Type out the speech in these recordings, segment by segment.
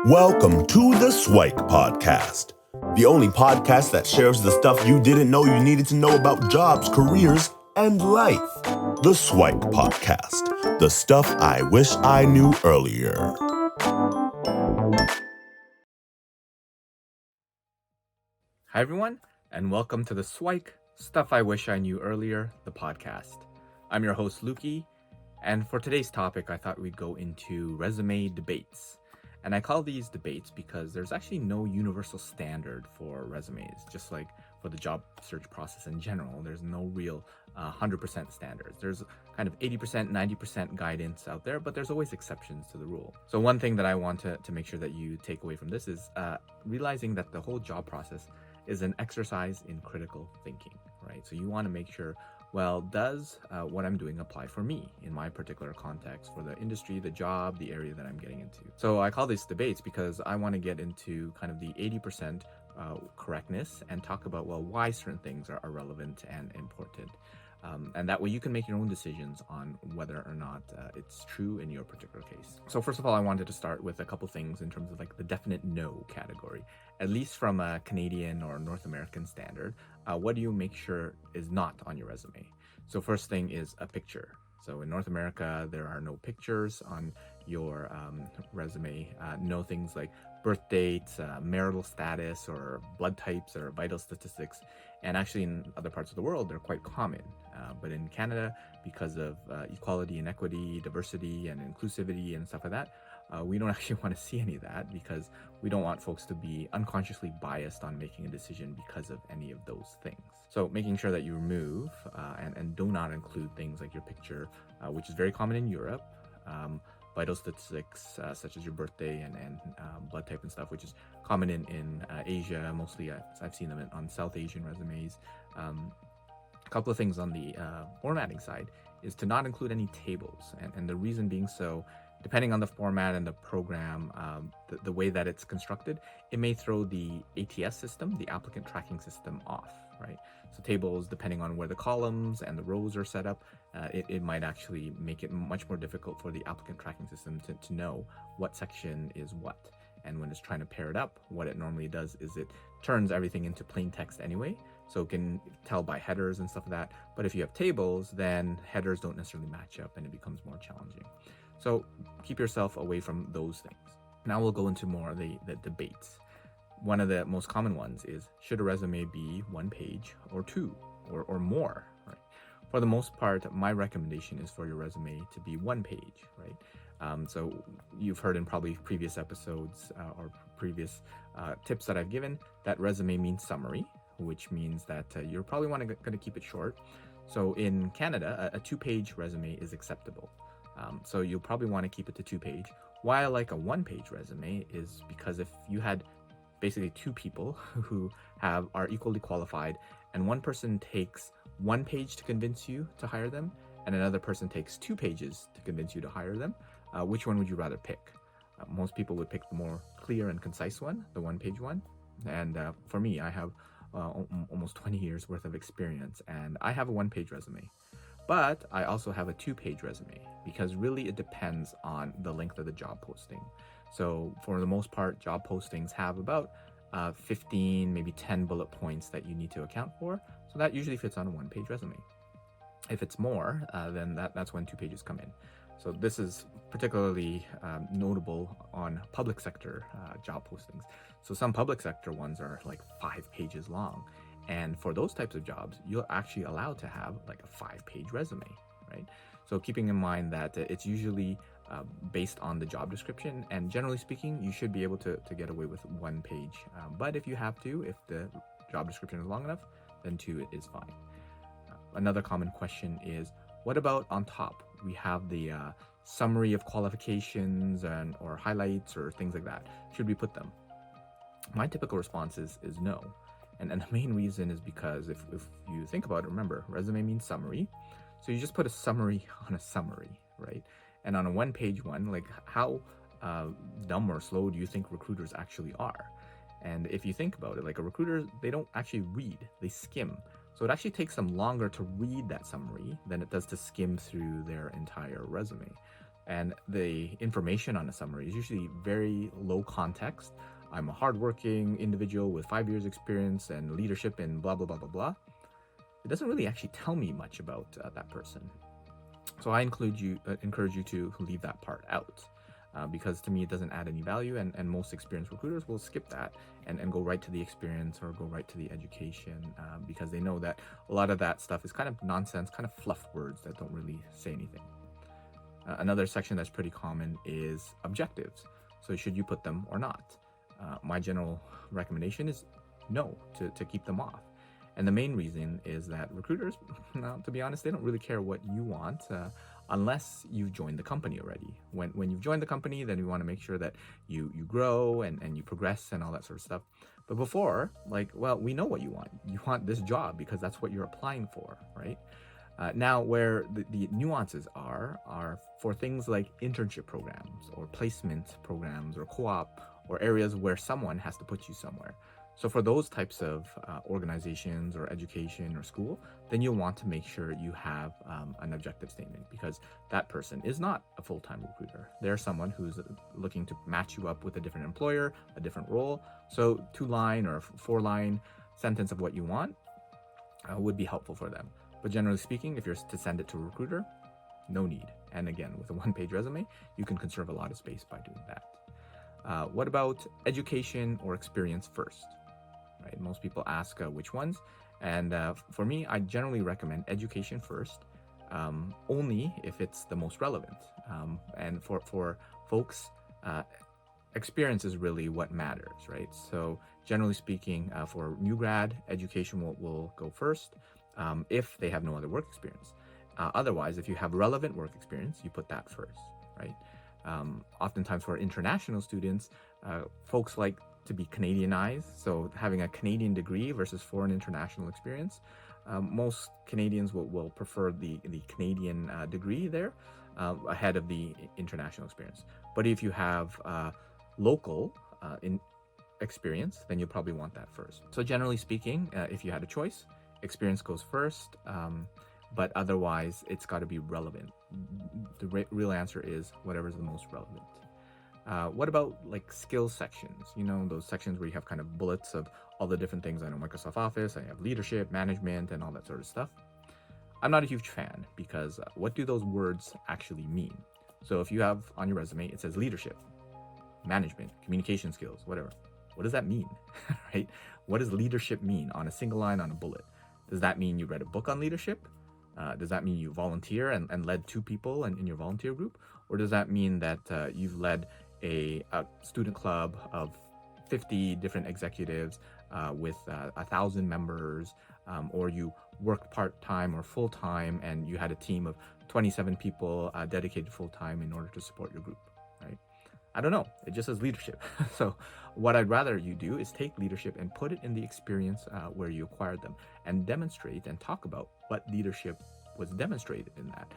Welcome to the SIWIKE podcast, the only podcast that shares the stuff you didn't know you needed to know about jobs, careers, and life. The SIWIKE podcast, the stuff I wish I knew earlier. Hi everyone, and welcome to the SIWIKE Stuff I Wish I Knew Earlier, the podcast. I'm your host, Lukey, and for today's topic, I thought we'd go into resume debates. And I call these debates because there's actually no universal standard for resumes, just like for the job search process in general. There's no real 100% standards. There's kind of 80%, 90% guidance out there, but there's always exceptions to the rule. So one thing that I want to make sure that you take away from this is realizing that the whole job process is an exercise in critical thinking, right? So you want to make sure, well, does what I'm doing apply for me in my particular context, for the industry, the job, the area that I'm getting into? So I call these debates because I want to get into kind of the 80% correctness and talk about, well, why certain things are relevant and important. And that way you can make your own decisions on whether or not it's true in your particular case. So first of all, I wanted to start with a couple things in terms of like the definite no category. At least from a Canadian or North American standard, what do you make sure is not on your resume? So first thing is a picture. So in North America, there are no pictures on your resume. No things like birth dates, marital status, or blood types, or vital statistics. And actually in other parts of the world, they're quite common. But in Canada, because of equality and equity, diversity and inclusivity and stuff like that, we don't actually want to see any of that because we don't want folks to be unconsciously biased on making a decision because of any of those things. So making sure that you remove and do not include things like your picture, which is very common in Europe, vital statistics such as your birthday and blood type and stuff, which is common in Asia. Mostly I've seen them on South Asian resumes. A couple of things on the formatting side is to not include any tables, and the reason being so, depending on the format and the program, the way that it's constructed, it may throw the ATS system, the applicant tracking system, off, right? So tables, depending on where the columns and the rows are set up, it might actually make it much more difficult for the applicant tracking system to know what section is what. And when it's trying to pair it up, what it normally does is it turns everything into plain text anyway, so it can tell by headers and stuff like that. But if you have tables, then headers don't necessarily match up and it becomes more challenging. So keep yourself away from those things. Now we'll go into more of the debates. One of the most common ones is, should a resume be one page or two or more, right? For the most part, my recommendation is for your resume to be one page, right? So you've heard in probably previous episodes or previous tips that I've given that resume means summary, which means that you're probably going to keep it short. So in Canada, a two-page resume is acceptable. So you'll probably want to keep it to two-page. Why I like a one-page resume is because if you had basically two people who are equally qualified, and one person takes one page to convince you to hire them, and another person takes 2 pages to convince you to hire them, which one would you rather pick? Most people would pick the more clear and concise one, the one-page one. And for me, I have almost 20 years worth of experience, and I have a one-page resume. But I also have a 2-page resume because really it depends on the length of the job posting. So for the most part, job postings have about 15, maybe 10 bullet points that you need to account for. So that usually fits on a 1-page resume. If it's more, then that's when 2 pages come in. So this is particularly notable on public sector job postings. So some public sector ones are like 5 pages long. And for those types of jobs, you're actually allowed to have like a 5-page resume, right? So keeping in mind that it's usually based on the job description, and generally speaking, you should be able to get away with 1 page. But if you have to, if the job description is long enough, then 2 is fine. Another common question is, what about on top? We have the summary of qualifications or highlights or things like that. Should we put them? My typical response is no. And the main reason is because if you think about it, remember, resume means summary. So you just put a summary on a summary, right? And on a 1-page one, like how dumb or slow do you think recruiters actually are? And if you think about it, like a recruiter, they don't actually read, they skim. So it actually takes them longer to read that summary than it does to skim through their entire resume. And the information on a summary is usually very low context. I'm a hardworking individual with 5 years experience and leadership in blah, blah, blah, blah, blah. It doesn't really actually tell me much about that person. So I encourage you to leave that part out. Because to me it doesn't add any value, and most experienced recruiters will skip that and go right to the experience or go right to the education, because they know that a lot of that stuff is kind of nonsense, kind of fluff words that don't really say anything. Another section that's pretty common is objectives. So should you put them or not? My general recommendation is no, to keep them off. And the main reason is that recruiters, to be honest, they don't really care what you want unless you've joined the company already. When you've joined the company, then you want to make sure that you grow and you progress and all that sort of stuff. But before, we know what you want. You want this job because that's what you're applying for, right? Now, where the nuances are for things like internship programs or placement programs or co-op or areas where someone has to put you somewhere. So for those types of organizations or education or school, then you'll want to make sure you have an objective statement, because that person is not a full-time recruiter. They're someone who's looking to match you up with a different employer, a different role. So 2-line or 4-line sentence of what you want would be helpful for them. But generally speaking, if you're to send it to a recruiter, no need. And again, with a 1-page resume, you can conserve a lot of space by doing that. What about education or experience first? Right? Most people ask which ones, and for me, I generally recommend education first, only if it's the most relevant. And for folks, experience is really what matters, right? So generally speaking, for new grad, education will go first if they have no other work experience. Otherwise, if you have relevant work experience, you put that first, right? Oftentimes for international students, folks like to be Canadianized, so having a Canadian degree versus foreign international experience. Most Canadians will prefer the Canadian degree there ahead of the international experience. But if you have local in experience, then you'll probably want that first. So generally speaking, if you had a choice, experience goes first, but otherwise it's got to be relevant. The real answer is whatever's the most relevant. What about skills sections? Those sections where you have kind of bullets of all the different things. I know Microsoft Office, I have leadership, management, and all that sort of stuff. I'm not a huge fan, because what do those words actually mean? So if you have on your resume, it says leadership, management, communication skills, whatever. What does that mean, right? What does leadership mean on a single line on a bullet? Does that mean you read a book on leadership? Does that mean you volunteer and led 2 people in your volunteer group? Or does that mean that you've led a student club of 50 different executives with 1,000 members, or you worked part-time or full-time and you had a team of 27 people dedicated full-time in order to support your group, right? I don't know. It just says leadership. So what I'd rather you do is take leadership and put it in the experience where you acquired them, and demonstrate and talk about what leadership was demonstrated in that,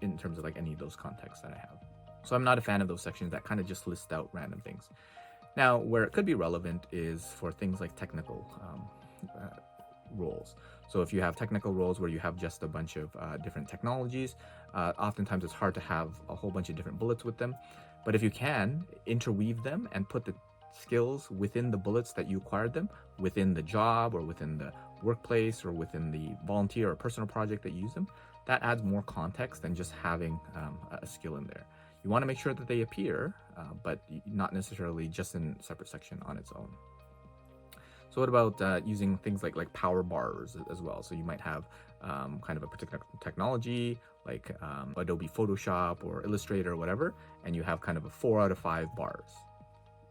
in terms of any of those contexts that I have. So I'm not a fan of those sections that kind of just list out random things. Now, where it could be relevant is for things like technical roles. So if you have technical roles where you have just a bunch of different technologies, oftentimes it's hard to have a whole bunch of different bullets with them. But if you can interweave them and put the skills within the bullets that you acquired them, within the job or within the workplace or within the volunteer or personal project that you use them, that adds more context than just having a skill in there. You want to make sure that they appear, but not necessarily just in a separate section on its own. So what about using things like power bars as well? So you might have kind of a particular technology like Adobe Photoshop or Illustrator or whatever, and you have kind of a 4 out of 5 bars.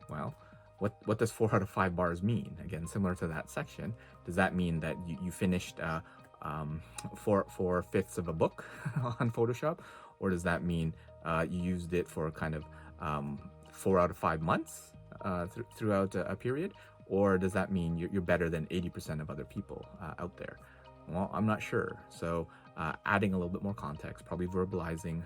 Well, what does 4 out of 5 bars mean? Again, similar to that section, does that mean that you finished 4/5 of a book on Photoshop? Or does that mean you used it for kind of 4 out of 5 months throughout a period? Or does that mean you're better than 80% of other people out there? Well, I'm not sure. So adding a little bit more context, probably verbalizing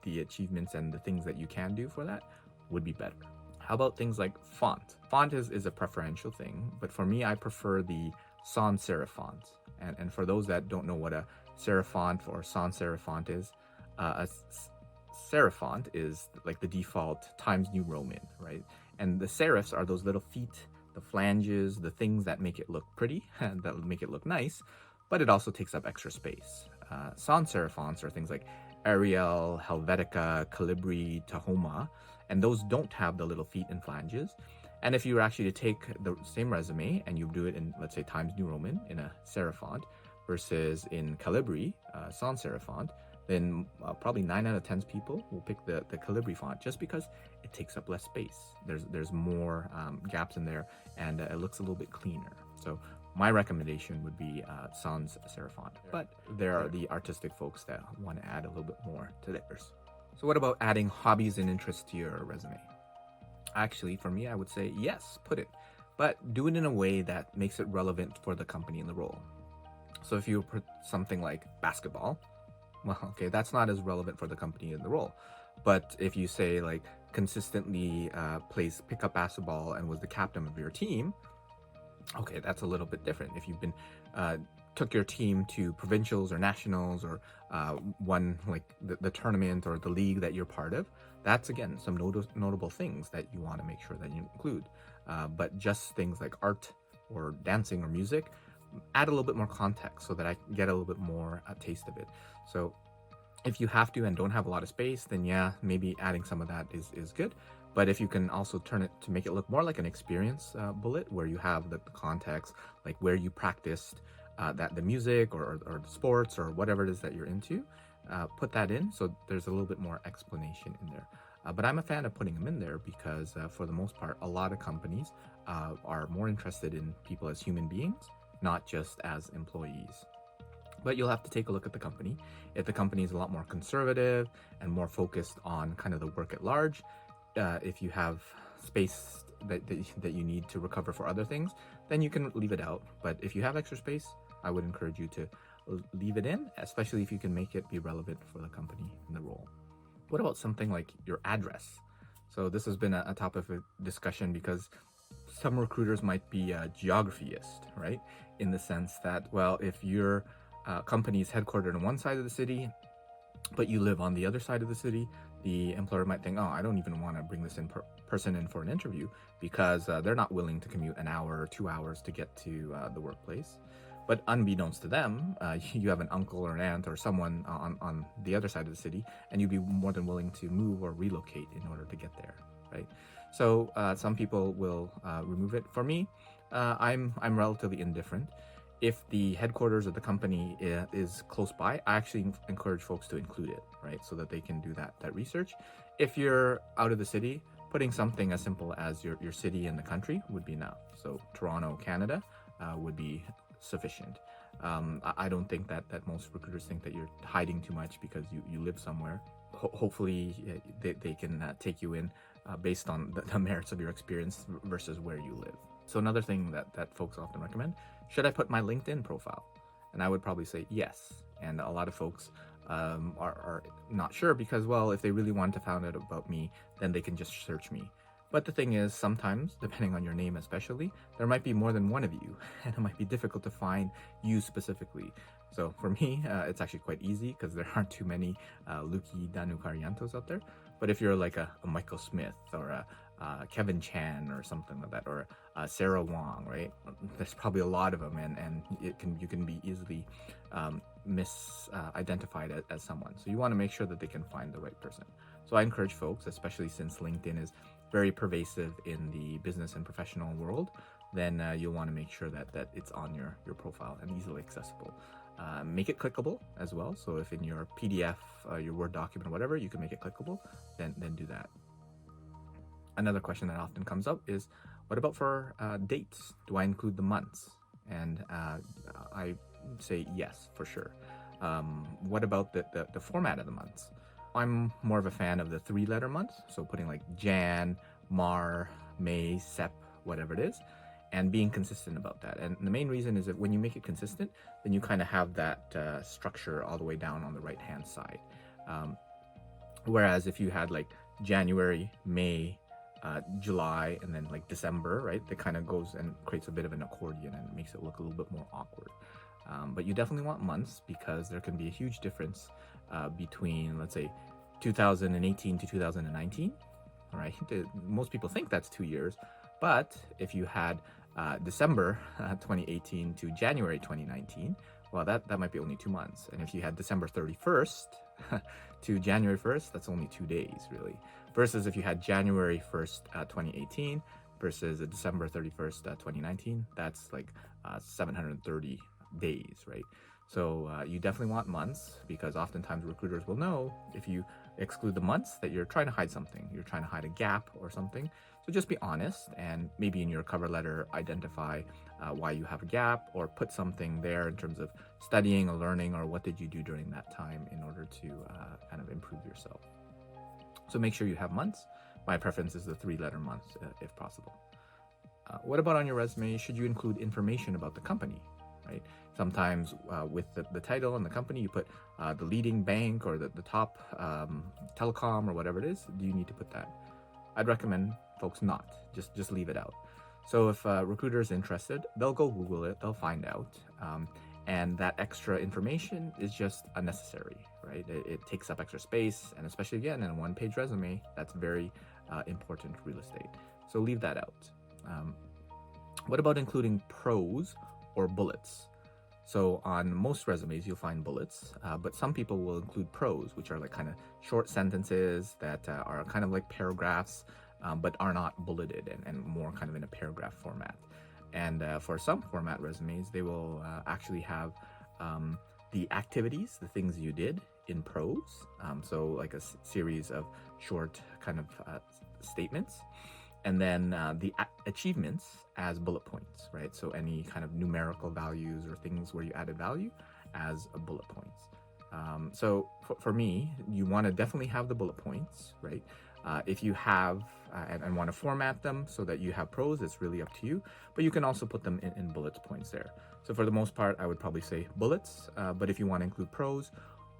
the achievements and the things that you can do for that would be better. How about things like font? Font is a preferential thing, but for me, I prefer the sans serif font. And for those that don't know what a serif font or sans serif font is, a serif font is like the default Times New Roman, right? And the serifs are those little feet, the flanges, the things that make it look pretty and that make it look nice, but it also takes up extra space. Sans serif fonts are things like Arial, Helvetica, Calibri, Tahoma, and those don't have the little feet and flanges. And if you were actually to take the same resume and you do it in, let's say, Times New Roman in a serif font versus in Calibri, sans serif font, then probably 9 out of 10 people will pick the Calibri font just because it takes up less space. There's more gaps in there, and it looks a little bit cleaner. So my recommendation would be sans serif font. But there are the artistic folks that want to add a little bit more to theirs. So what about adding hobbies and interests to your resume? Actually, for me, I would say yes, put it, but do it in a way that makes it relevant for the company and the role. So if you put something like basketball, well, okay, that's not as relevant for the company and the role. But if you say like consistently plays pickup basketball and was the captain of your team, okay, that's a little bit different. If you've been took your team to provincials or nationals or won like the tournament or the league that you're part of, that's again some notable things that you want to make sure that you include. But just things like art or dancing or music, add a little bit more context so that I get a little bit more taste of it. So if you have to and don't have a lot of space, then yeah, maybe adding some of that is good. But if you can also turn it to make it look more like an experience bullet where you have the context, like where you practiced that the music or the sports or whatever it is that you're into, put that in so there's a little bit more explanation in there. But I'm a fan of putting them in there because for the most part, a lot of companies are more interested in people as human beings, not just as employees. But you'll have to take a look at the company. If the company is a lot more conservative and more focused on kind of the work at large, if you have space that you need to recover for other things, then you can leave it out. But if you have extra space, I would encourage you to leave it in, especially if you can make it be relevant for the company and the role. What about something like your address? So this has been a topic of discussion because some recruiters might be a geographyist, right? In the sense that, well, if your company is headquartered on one side of the city, but you live on the other side of the city, the employer might think, oh, I don't even want to bring this person in for an interview because they're not willing to commute an hour or 2 hours to get to the workplace. But unbeknownst to them, you have an uncle or an aunt or someone on the other side of the city, and you'd be more than willing to move or relocate in order to get there, right? So some people will remove it. For me, I'm relatively indifferent. If the headquarters of the company is close by, I actually encourage folks to include it, right? So that they can do that research. If you're out of the city, putting something as simple as your city and the country would be enough. So Toronto, Canada would be sufficient. I don't think that most recruiters think that you're hiding too much because you live somewhere. Hopefully they can take you in based on the merits of your experience versus where you live. So another thing that folks often recommend, should I put my LinkedIn profile? And I would probably say yes. And a lot of folks are not sure because, well, if they really want to find out about me, then they can just search me. But the thing is, sometimes, depending on your name especially, there might be more than one of you, and it might be difficult to find you specifically. So for me, it's actually quite easy because there aren't too many Luki Danu Cariantos out there. But if you're like a Michael Smith or a Kevin Chan or something like that, or Sarah Wong, right? There's probably a lot of them, and you can be easily misidentified as someone. So you want to make sure that they can find the right person. So I encourage folks, especially since LinkedIn is very pervasive in the business and professional world, then you'll want to make sure that it's on your profile and easily accessible. Make it clickable as well. So if in your PDF, your Word document or whatever, you can make it clickable, then do that. Another question that often comes up is, what about for dates? Do I include the months? And I say yes, for sure. What about the format of the months? I'm more of a fan of the 3-letter months, so putting like Jan, Mar, May, Sep, whatever it is, and being consistent about that. And the main reason is that when you make it consistent, then you kind of have that structure all the way down on the right-hand side. Whereas if you had like January, May, July, and then like December, right, that kind of goes and creates a bit of an accordion and makes it look a little bit more awkward. But you definitely want months because there can be a huge difference between, let's say, 2018 to 2019, right? Most people think that's 2 years, but if you had December 2018 to January 2019, well, that might be only 2 months. And if you had December 31st to January 1st, that's only 2 days, really. Versus if you had January 1st, 2018 versus December 31st, 2019, that's like 730 days, right? So you definitely want months, because oftentimes recruiters will know if you exclude the months that you're trying to hide something. You're trying to hide a gap or something. So just be honest, and maybe in your cover letter identify why you have a gap, or put something there in terms of studying or learning, or what did you do during that time in order to kind of improve yourself. So make sure you have months. My preference is the 3-letter months if possible. What about on your resume? Should you include information about the company, right? Sometimes with the title and the company, you put the leading bank or the top telecom or whatever it is. Do you need to put that? I'd recommend folks not. Just leave it out. So if a recruiter is interested, they'll go Google it, they'll find out. And that extra information is just unnecessary, right? It takes up extra space, and especially again in a 1-page resume, that's very important real estate. So leave that out. What about including pros or bullets? So on most resumes, you'll find bullets, but some people will include pros, which are like kind of short sentences that are kind of like paragraphs, but are not bulleted and more kind of in a paragraph format. And for some format resumes, they will actually have the activities, the things you did in prose. So like a series of short kind of statements. And then the achievements as bullet points, right? So any kind of numerical values or things where you added value as bullet points. So for me, you want to definitely have the bullet points, right? If you have and want to format them so that you have prose, it's really up to you. But you can also put them in bullet points there. So for the most part, I would probably say bullets. But if you want to include prose,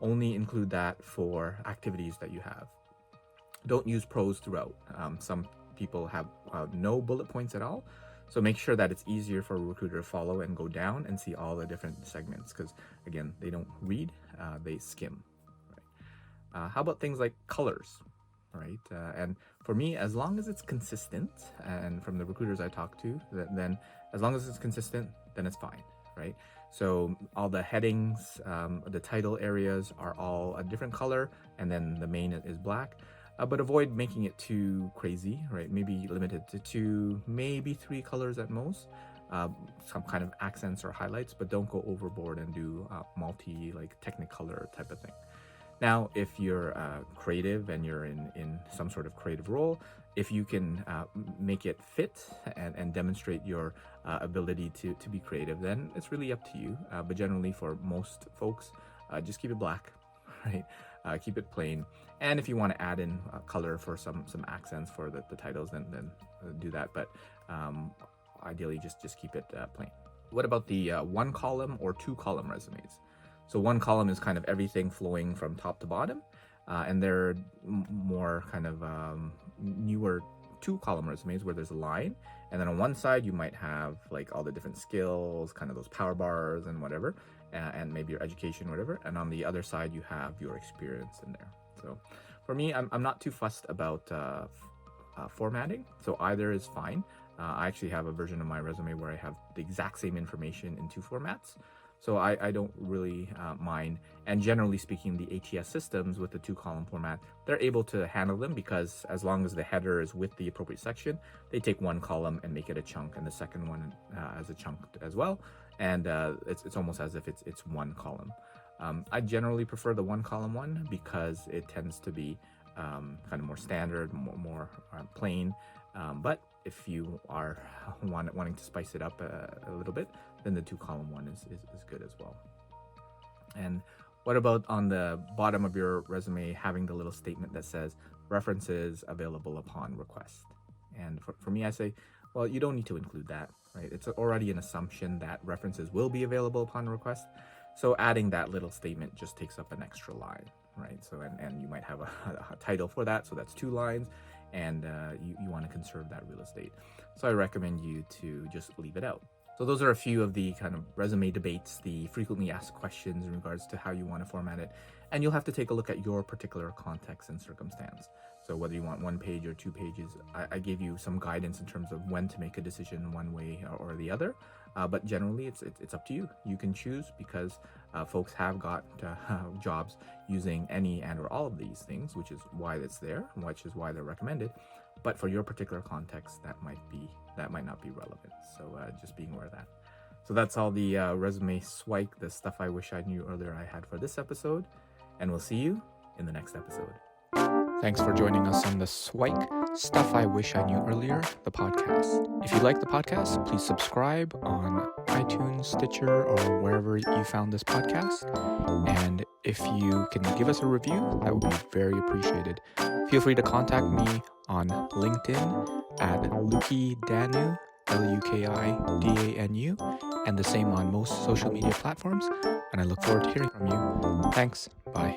only include that for activities that you have. Don't use prose throughout. Some people have no bullet points at all. So make sure that it's easier for a recruiter to follow and go down and see all the different segments, because again, they don't read, they skim. Right? How about things like colors, right? And for me, as long as it's consistent, and from the recruiters I talk to, then as long as it's consistent, then it's fine, right? So all the headings, the title areas are all a different color, and then the main is black. But avoid making it too crazy, right? Maybe limited to 2, maybe 3 colors at most. Some kind of accents or highlights, but don't go overboard and do multi, like technicolor type of thing. Now, if you're creative and you're in some sort of creative role, if you can make it fit and demonstrate your ability to be creative, then it's really up to you. But generally for most folks, just keep it black, right? Keep it plain. And if you want to add in color for some accents for the titles, then do that. But ideally, just keep it plain. What about the 1-column or 2-column resumes? So 1 column is kind of everything flowing from top to bottom, and there are more kind of newer 2-column resumes where there's a line, and then on one side you might have like all the different skills, kind of those power bars and whatever, and maybe your education, whatever, and on the other side you have your experience in there. So for me, I'm not too fussed about formatting, so either is fine. I actually have a version of my resume where I have the exact same information in 2 formats. So I don't really mind. And generally speaking, the ATS systems with the 2-column format, they're able to handle them, because as long as the header is with the appropriate section, they take 1 column and make it a chunk, and the second one as a chunk as well. And it's almost as if it's 1 column. I generally prefer the 1-column one because it tends to be kind of more standard, more plain. But if you are wanting to spice it up a little bit, then the 2-column one is good as well. And what about on the bottom of your resume having the little statement that says references available upon request? And for me, I say, well, you don't need to include that, right? It's already an assumption that references will be available upon request. So adding that little statement just takes up an extra line, right? So and you might have a title for that, so that's 2 lines, and you want to conserve that real estate. So I recommend you to just leave it out. So those are a few of the kind of resume debates, the frequently asked questions in regards to how you want to format it. And you'll have to take a look at your particular context and circumstance. So whether you want 1 page or 2 pages, I gave you some guidance in terms of when to make a decision one way or the other. But generally, it's up to you. You can choose, because folks have got jobs using any and or all of these things, which is why it's there, which is why they're recommended. But for your particular context, that might not be relevant. So just being aware of that. So that's all the resume SWIKE, the stuff I wish I knew earlier, I had for this episode. And we'll see you in the next episode. Thanks for joining us on the SWIKE, Stuff I Wish I Knew Earlier, the podcast. If you like the podcast, please subscribe on iTunes, Stitcher, or wherever you found this podcast. And if you can give us a review, that would be very appreciated. Feel free to contact me on LinkedIn at LukiDanu, LukiDanu, and the same on most social media platforms. And I look forward to hearing from you. Thanks. Bye.